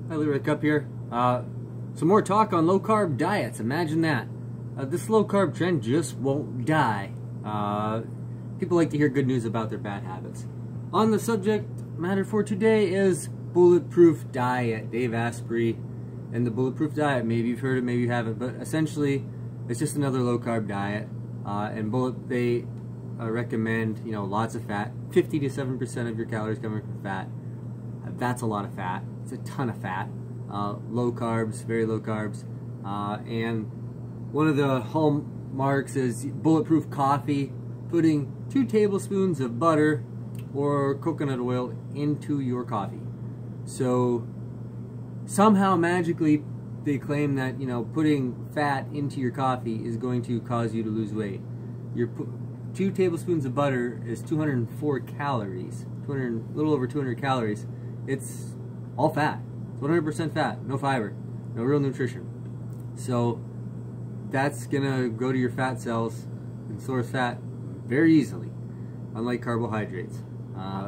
Hi, Rick up here. Some more talk on low-carb diets. Imagine that. This low-carb trend just won't die. People like to hear good news about their bad habits. On the subject matter for today is Bulletproof Diet. Dave Asprey and the Bulletproof Diet. Maybe you've heard it, maybe you haven't, but essentially it's just another low-carb diet. They recommend, lots of fat. 50 to 7% of your calories coming from fat. That's a lot of fat. It's a ton of fat. Low carbs, very low carbs. And one of the hallmarks is bulletproof coffee, putting 2 tablespoons of butter or coconut oil into your coffee. So somehow magically they claim that, putting fat into your coffee is going to cause you to lose weight. 2 tablespoons of butter is 204 calories, a little over 200 calories. It's all fat. It's 100% fat, no fiber, no real nutrition. So that's gonna go to your fat cells and store as fat very easily, unlike carbohydrates.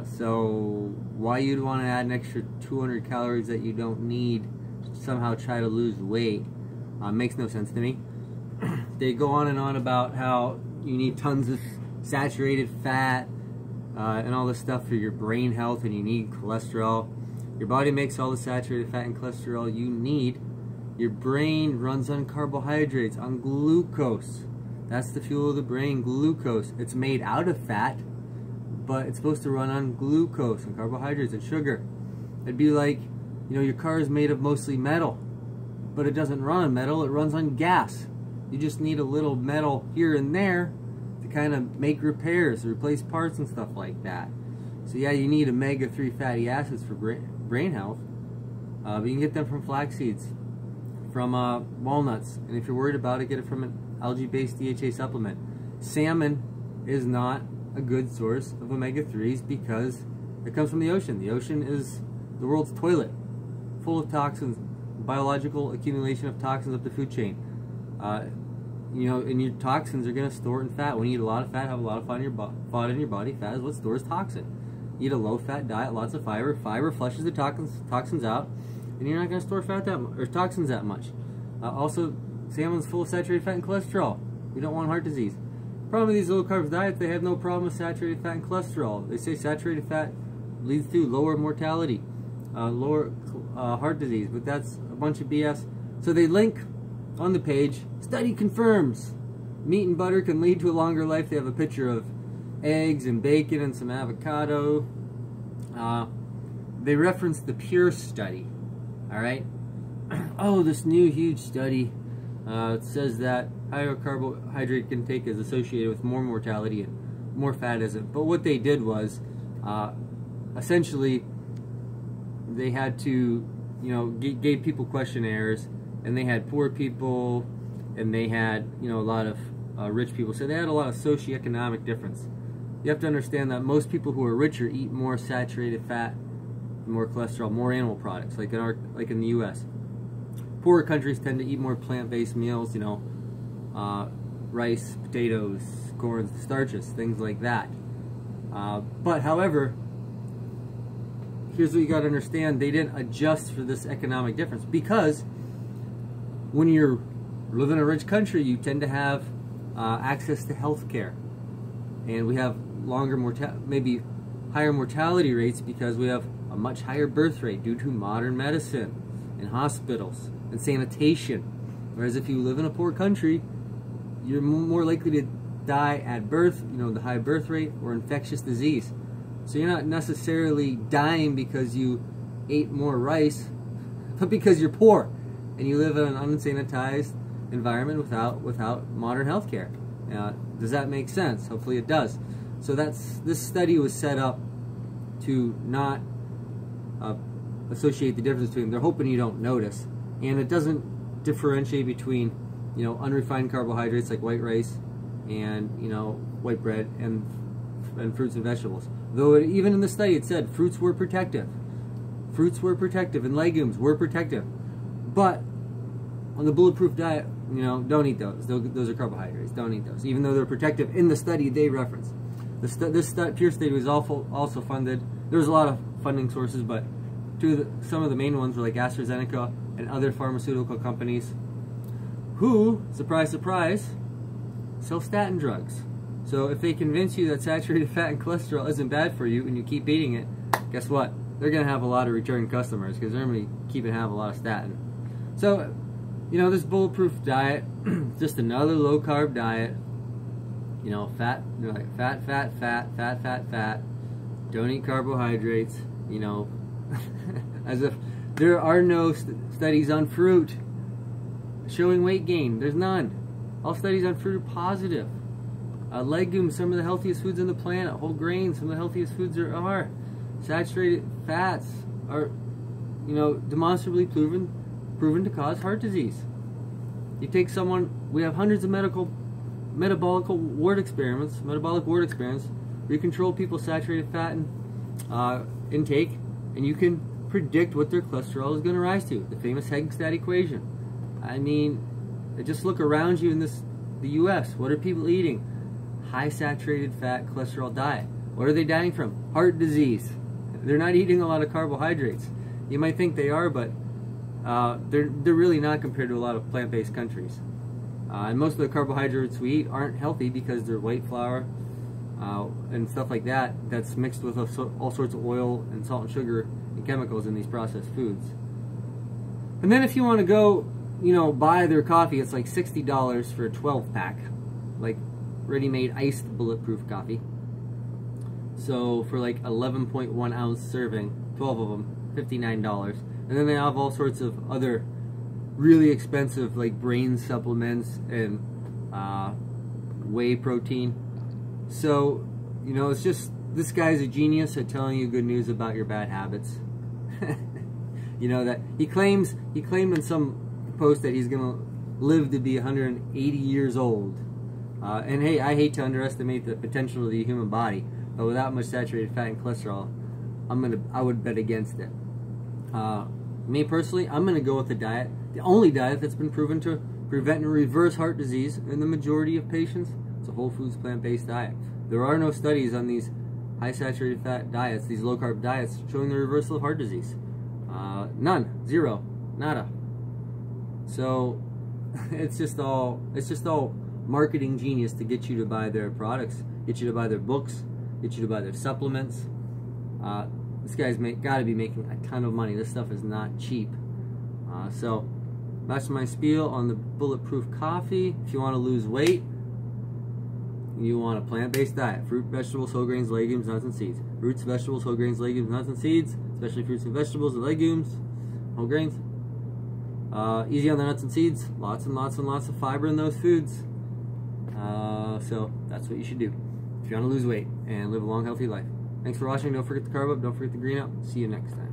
So why you'd want to add an extra 200 calories that you don't need to somehow try to lose weight makes no sense to me. They go on and on about how you need tons of saturated fat and all this stuff for your brain health, and you need cholesterol. Your body makes all the saturated fat and cholesterol you need. Your brain runs on carbohydrates, on glucose. That's the fuel of the brain, glucose. It's made out of fat, but it's supposed to run on glucose and carbohydrates and sugar. It'd be like, your car is made of mostly metal, but it doesn't run on metal, it runs on gas. You just need a little metal here and there to kind of make repairs, replace parts and stuff like that. So yeah, you need omega-3 fatty acids for brain health, but you can get them from flax seeds, from walnuts, and if you're worried about it, get it from an algae-based DHA supplement. Salmon is not a good source of omega-3s because it comes from the ocean. The ocean is the world's toilet, full of toxins, biological accumulation of toxins up the food chain. And your toxins are going to store in fat. When you eat a lot of fat, have a lot of fat in your body, fat is what stores toxin. Eat a low-fat diet, lots of fiber. Fiber flushes the toxins out, and you're not going to store fat or toxins that much. Also, salmon's full of saturated fat and cholesterol. We don't want heart disease. The problem with these low-carb diets, they have no problem with saturated fat and cholesterol. They say saturated fat leads to lower mortality, lower heart disease, but that's a bunch of BS. So they link on the page, study confirms meat and butter can lead to a longer life. They have a picture of eggs and bacon and some avocado. They reference the Pure study. Alright? Oh, this new huge study. It says that higher carbohydrate intake is associated with more mortality and more fat isn't. But what they did was, essentially, they had to, gave people questionnaires, and they had poor people, and they had, a lot of rich people. So they had a lot of socioeconomic difference. You have to understand that most people who are richer eat more saturated fat, more cholesterol, more animal products, like in the U.S. Poorer countries tend to eat more plant-based meals, rice, potatoes, corn, starches, things like that. But however, here's what you got to understand: they didn't adjust for this economic difference, because when you live in a rich country, you tend to have access to health care, and we have maybe higher mortality rates because we have a much higher birth rate due to modern medicine and hospitals and sanitation. Whereas if you live in a poor country, you're more likely to die at birth, the high birth rate, or infectious disease. So you're not necessarily dying because you ate more rice, but because you're poor and you live in an unsanitized environment without modern health care. Does that make sense? Hopefully it does. So this study was set up to not associate the difference between them. They're hoping you don't notice, and it doesn't differentiate between unrefined carbohydrates like white rice and white bread and fruits and vegetables. Though even in the study it said fruits were protective. Fruits were protective and legumes were protective. But on the Bulletproof Diet, don't eat those. Those are carbohydrates. Don't eat those, even though they're protective in the study they referenced. This Pure study was also funded. There was a lot of funding sources, but some of the main ones were like AstraZeneca and other pharmaceutical companies who, surprise, surprise, sell statin drugs. So if they convince you that saturated fat and cholesterol isn't bad for you and you keep eating it, guess what? They're going to have a lot of return customers because they're going to keep and have a lot of statin. So, you know, this Bulletproof Diet, just another low-carb diet. You know, fat, like fat. Don't eat carbohydrates. You know, as if there are no studies on fruit showing weight gain. There's none. All studies on fruit are positive. Legumes, some of the healthiest foods on the planet. Whole grains, some of the healthiest foods there are. Saturated fats are, you know, demonstrably proven to cause heart disease. You take someone, we have hundreds of metabolic ward experiments where you control people's saturated fat and intake, and you can predict what their cholesterol is going to rise to. The famous Hegg-Stat equation. I mean, just look around you in the U.S. What are people eating? High saturated fat cholesterol diet. What are they dying from? Heart disease. They're not eating a lot of carbohydrates. You might think they are, but they're really not compared to a lot of plant-based countries. And most of the carbohydrates we eat aren't healthy because they're white flour and stuff like that that's mixed with all sorts of oil and salt and sugar and chemicals in these processed foods. And then if you want to go, you know, buy their coffee, it's like $60 for a 12-pack, like ready-made iced bulletproof coffee. So for like 11.1 ounce serving, 12 of them, $59. And then they have all sorts of other really expensive like brain supplements and whey protein. So, you know, it's just, this guy's a genius at telling you good news about your bad habits. You know, that he claimed in some post that he's gonna live to be 180 years old. And hey, I hate to underestimate the potential of the human body, but without much saturated fat and cholesterol, I would bet against it. Me personally, I'm gonna go with the diet, the only diet that's been proven to prevent and reverse heart disease in the majority of patients. It's a whole foods plant-based diet. There are no studies on these high saturated fat diets, these low carb diets, showing the reversal of heart disease. None, zero, nada. So it's just all marketing genius to get you to buy their products, get you to buy their books, get you to buy their supplements. This guy's got to be making a ton of money. This stuff is not cheap. So that's my spiel on the Bulletproof coffee. If you want to lose weight, you want a plant-based diet. Fruit, vegetables, whole grains, legumes, nuts, and seeds. Fruits, vegetables, whole grains, legumes, nuts, and seeds. Especially fruits and vegetables and legumes, whole grains. Easy on the nuts and seeds. Lots and lots and lots of fiber in those foods. So that's what you should do if you want to lose weight and live a long, healthy life. Thanks for watching. Don't forget to carb up. Don't forget to green up. See you next time.